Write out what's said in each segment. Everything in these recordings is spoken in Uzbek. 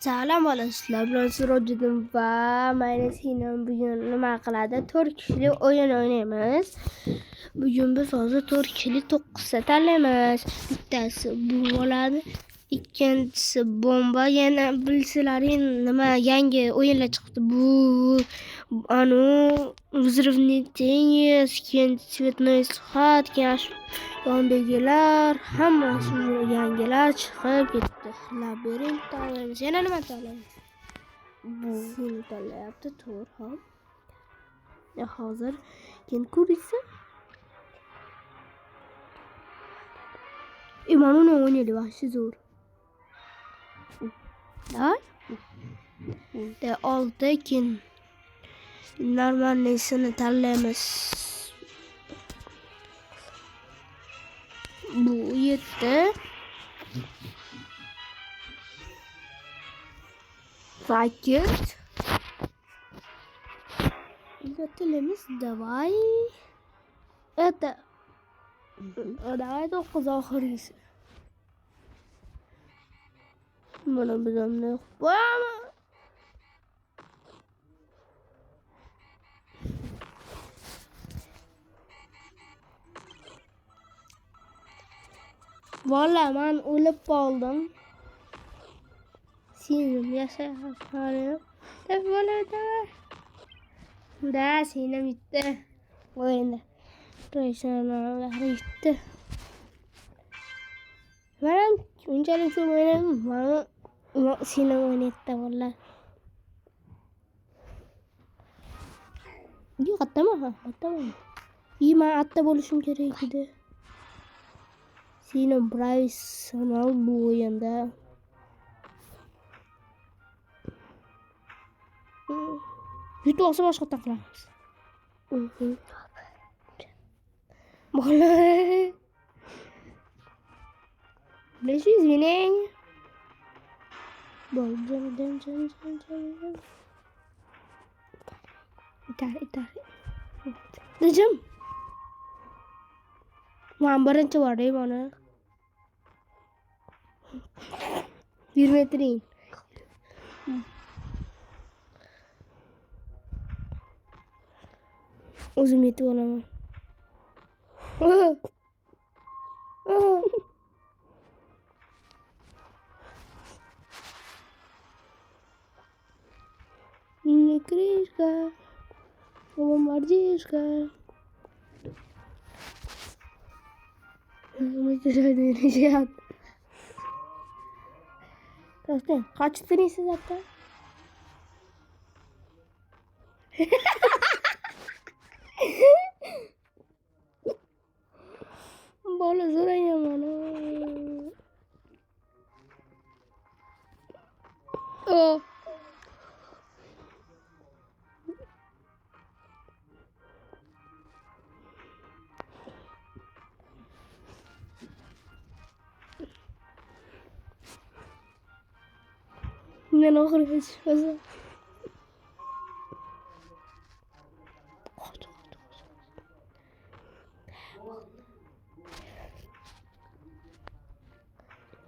Salom sizlar bilan Sirojiddin va mayli Sinem bugun nima qiladi? 4 kishili o'yin o'ynaymiz. Bugun biz hozir 4 kishili 9 ta tanlaymiz. Bittasi bu bo'ladi, ikkinchisi bomba. Yana bilsalaring nima yangi o'yinlar chiqdi. Bu взрывный теннис, цветной схват, yondagilar hammasi yangilar chiqib ketdi. Labirint tanlaymiz. Yana nima tanlaymiz? Bu seni tanlayapti, to'g'ri ham. Hozir keyin ko'rishsa mana uni o'ynaydi, vahshiy zo'r. Da oldi keyin normalnisini tanlaymiz. Bu 7 8 Изготовились. Давай 9 oxirgisi. Mana bizamni Valla men o'lib qoldim. Sinem yashayapman. Deb bo'ladi. Da Sinem bitti. O'yinda. Professionallar bitti. Men unchalik shu o'ynadim. Men Sinem o'ynayapti valla. Yo'q, attama. Men atta bo'lishim kerak edi. Sinem professional bu o'yinda. Yutib olsa boshqa qilamiz. Bola. 500 ming. İtar. Diyeceğim. Ben birinchi bordayım ona. 1 metreyin. O'zim yetib olaman. Не крышка, бомбардишка. Kaç tanesi zaten? Bola zo'rayam mana. Oh. Men oxirgi chiqasan.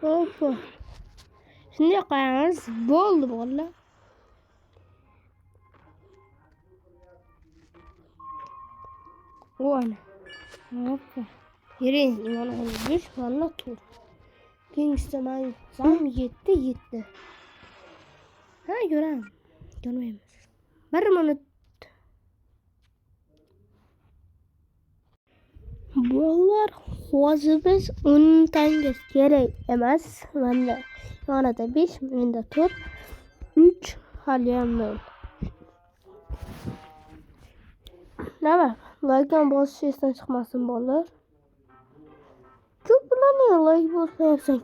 Hoppa. Shunday qo'yamiz. Bo'ldi valla. O'ana. Hoppa. Yering, mana 5 valla tur. Kengisi men sam 7. Ha, görmaymiz. 1 minut. Bolalar hozir biz 10 tanga kerak emas. Menda yonida 5, menda 4, 3 haliyam 0. Nima? Like bosish esdan chiqmasin bolalar. Ko'plarni like bosmayapsan,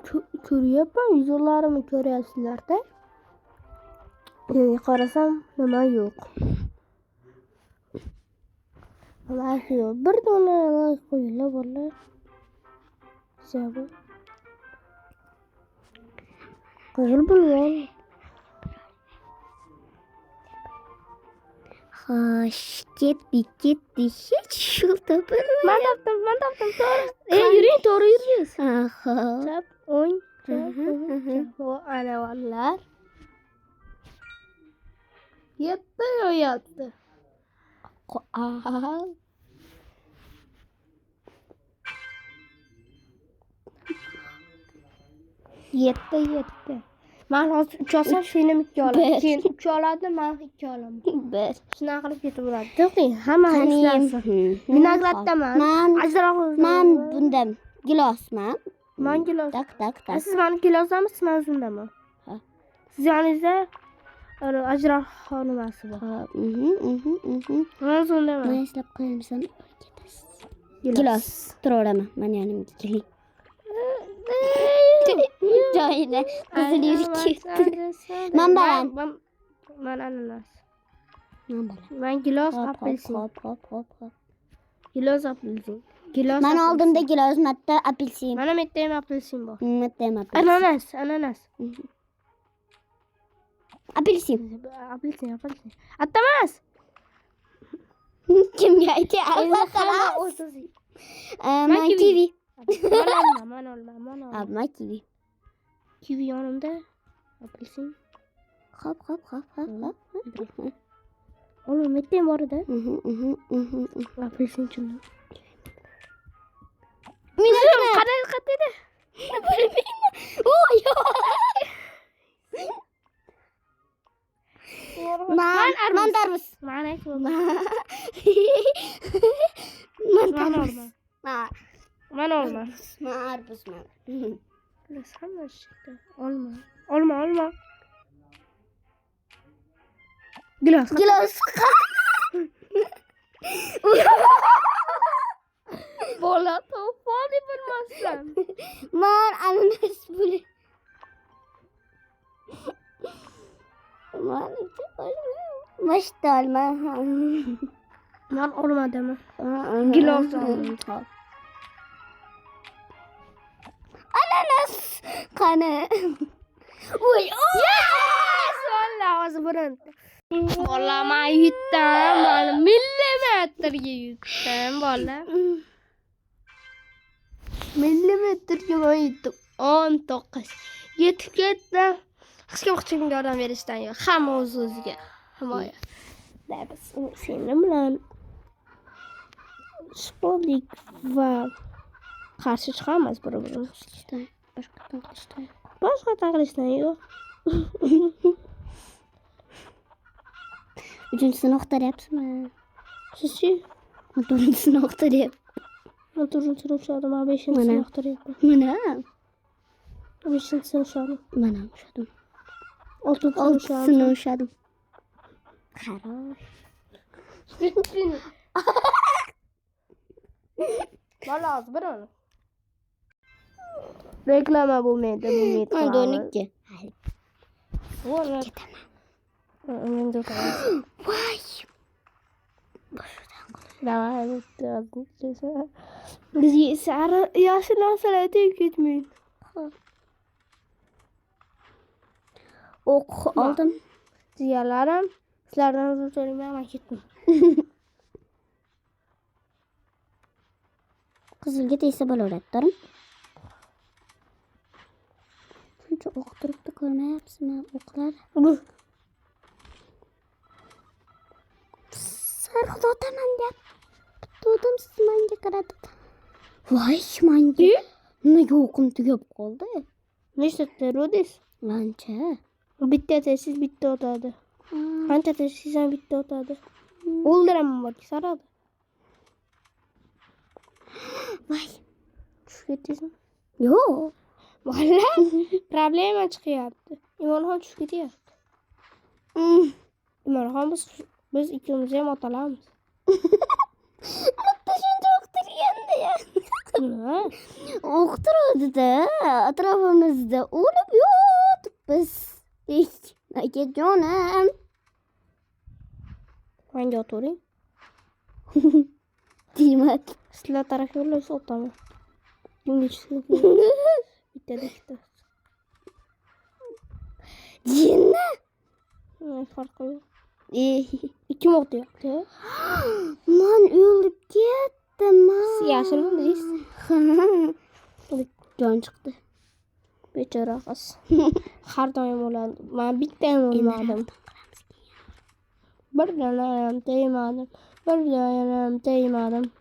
ko'ryapman, yuzlarimni ko'ryapsizlar-da. Qarasam nima yo'q. Like yo'q. Bir dona like qo'yinglar bolalar. Sabu. Qo'yil bo'lgan. Xo'sh, ketdi. Hech shu topib. Men topdim. Yuring, to'g'ri yurasiz. Chap, o'ng, chap. Ana vallar. Yetti yo'yapti. Yetti. Men hozir 3 olsam, film 2 olaman. Keyin 3 oladi, men 2 olaman. 1. Shunaqa qilib ketaveradi. To'xtang, hamma narsa. Vinograddaman. Men bundan gilosman. Men gilos. Tak. Siz meni gilosdami, siz meni zundaman? Ha. Siz yoningizda ajroho nimasi bor. Men zundaman. Men eslab qo'yamsan, ketasiz. Gilos turaveraman. Men yonimga keling. Joyida qizil yurib ketdi. Men baland. Men ananas. Men baland. Men gilos apelsin. Hop. Gilos apelsin. Gilos. Men oldimda gilos, matda apelsin. Mana bu yerda ham apelsin bor. Matda ham apelsin. Ananas. Apelsin. Atamas. Kimga aytyapsiz? Men kivi. Men olma. Men kivi. Kivi yonimda. Apelsin. Hop. Oğlum metten bor edi. Apelsin chunli. Qanday edi? Bilmayman. Voy. Men tarvuz. Men aytdim. Men tarvuz. Men olma. Men arbuzman. Hamma shakda. Olma. Gilos. Bola to'polni bilmasdan. Men ananas bo'li. Mashtalma. Men olmadimmi? Gilos. Ananas qani. Voy. Yes! Vallahi hozir birinchi. Bola men yutdim. Bola millimetrga yutdim, bola. Millimetrga men yutdim. 19. Yetib ketdim. Hech kimga yordam berishdan yo'q. Hamma o'z-o'ziga himoya. Biz seni bilan shpollik va qarshi chiqamiz bir-birimizga. Boshqa taqlishdan yo'q. Uchinchisini o'qitaryapsizmi? Sizchi? Men to'rtinchisini o'qitaryapman. Men to'rtinchisini o'qitadim, 5-sini o'qitaryapman. Mana 5-sini o'qitadim. Mana o'shadim. 6-sini o'shadim. Qarosh. Bola hozir bir uni. Reklama bo'lmaydi. Men 12. Voy. Ketaman. Men do'konga. Voy. Davay, biz sari yaxshi narsalar tegib ketmaydi. O'q oldim. Ziyalarim, sizlardan uzr so'rayman, men ketdim. Qizilga tegsa bo'laveradi. Shuncha o'q turibdi, ko'rmayapsizmi? O'qlar. Sarxud otaman deb. Bitta siz menga qaradi. Voy, menga. Nimaga o'qim tugab qoldi? Nechta rodis? Ancha. Bitta siz bitta o'tadi. Qancha siz ham bitta o'tadi. O'ldiraman borki, saradi. Voy. Tushib ketdingizmi? Yo'q. Valla problema chiqyapti. Imonxon tushib ketyapti. Imonxon biz ikkimiz ham otalarmiz. Bitta shuncha o'qtirganda ya. Nima? O'qtiruvdi-da, atrofimizda o'lib yotibmiz. Nega jonim? Menga o'tiring. Demak, Sizlar taraf yo'llaysiz, o'taman. Inglizcha. Bitta. jinni. Farqi yo'q. Ikki o'qiyapti. Men o'lib ketdim. Yashilmi deysiz? Jon chiqdi. Bechora qiz. Har doim o'ladi. Men bitta ham o'lmadim. Bir yanayam değmedim. Bir yanayam değmedim.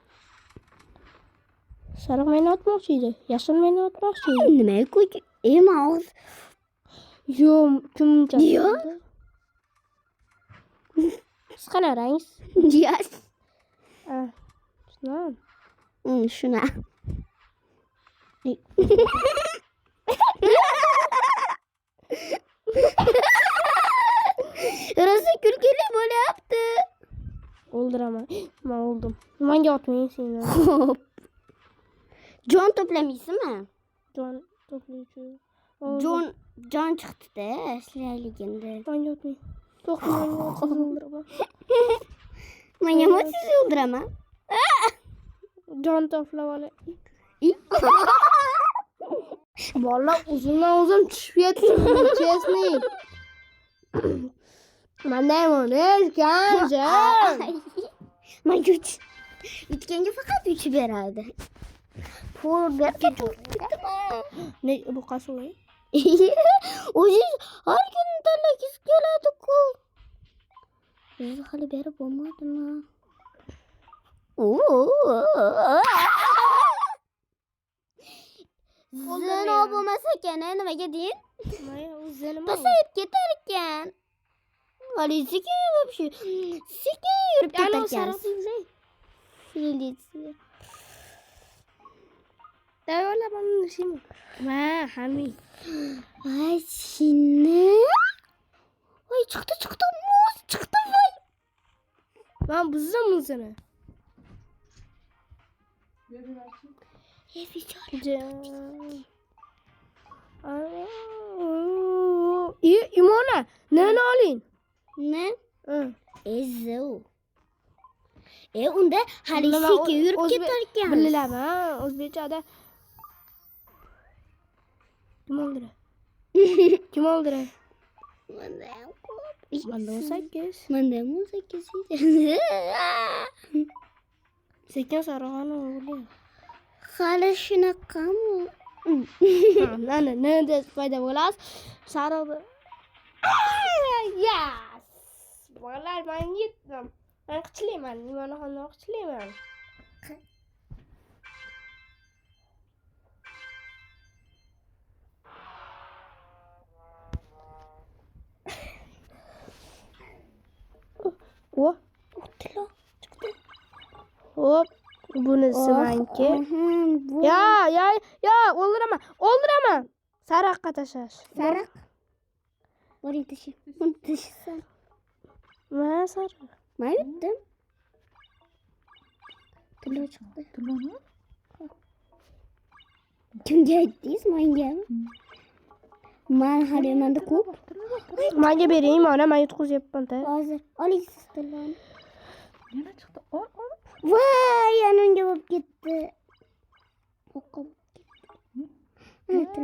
Sarık beni atmoqchiydi. Yashil beni atmoqchiydi. Nima ko'k? Emas. Yo'q, kim Yo'q. Siz qanday rangingiz? Yes. Ha. Shundan. Shuna. Rosa kulgili bo'lyapti. O'ldiraman. Men o'ldim. Menga otmang seni. Xo'p. Jon to'plamaysizmi? Jon to'playchi. Jon chiqdi-da, ishlaylik endi. Menga otmang. To'xtamang, o'ldiraman. Men ham sizni o'ldiraman. Jon to'plab olay. Bola uzundan uzun tushib ketdim. Chesni. Mandayman, kanca. Men kuch. Yutganga faqat 3 beradi. Pul berib Ne bu qasmi? O'zingiz har kuni tanlagingiz keladi-ku. Siz hali berib bo'lmadimi? Zino bo'lmasa ekan, nimaga deyin? Pasayib ketar ekan. Hali sekin вообще. Sekin yurib ketar ekan. Filitsiya. Davalla ben şimdi. Ma, hami. Ay şimdi. Ay çıktı muz çıktı vay. Ben buzum seni. İyi imona. Ne alayım? Ne? Hı. Ezo. Unda hali sekin yurib ketar ekan. Bilaman, o'zbekchada. Kim o'ldira? Kim o'ldira? Manda 18. Manda 18 edi. Sekin sarg'ani o'g'li. Hali shunaqami? Ne deb foyda bo'lasiz? Sariqni. Yes! Bolalar men yetdim. Men qichlayman, limonxonni qichlayman. O. Hop. Bunisi menki. Ya, o'ldiraman. Sariqqa tashlash. Sariq. Boring tashi. Buni tashisan. Men sariq. Men yutdim. Tilla chiqdi. Tillani? Kimga aytdingiz? Mengami? Men hali menda ko'p. Menga bering, mana men yutqizyapman-da. Hozir oling siz tillani. Yana chiqdi. Ol. Voy, yanimga bo'lib ketdi. O'qib ketdi.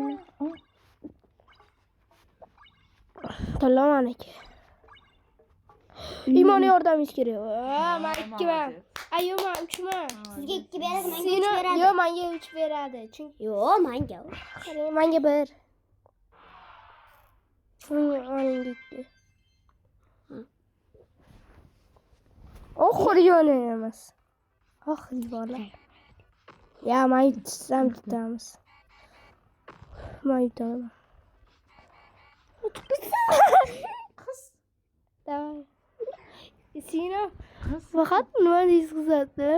Tilla meniki. İmon yordamingiz kerak. Men 2 man. Ayo, men 3 man. Sizga 2 beradi, menga 3 beradi. Yo'q, menga 3 beradi. Chunki Yo'q, menga. menga 1. Menga 2. Oxir yoni emas. Oxir bola. Ya, men yutsam tutamiz. Men yutaman. Давай. Sina, faqat nima deysiz qizatdi?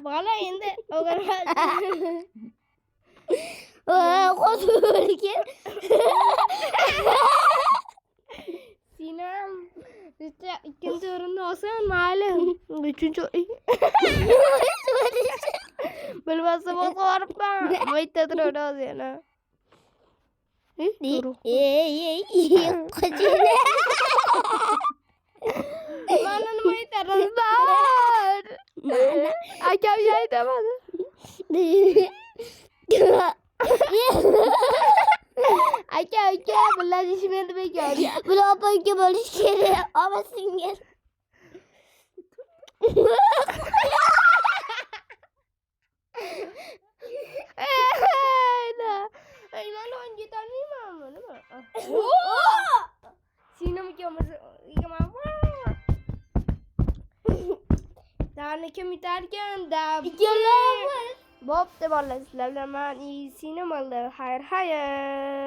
Bola endi o'g'irladi. Qo'zg'olgan. Sinam, ikkinchi o'rinni olsam, mayli. Uchinchi bilmasam o'zg'oribman. Bitta turadi hozir yana. Qo'chini. Mana nima aytadinglar? Akam aytamadi. Aka, birlashishimiz bekor. Bular opangga bo'lish kerak. Opa singil. Sinem ikimiz Darni kim itarken da İkkalamiz. Bob de bolla sizlar bilan men sinem oldi. Xayr, xayr.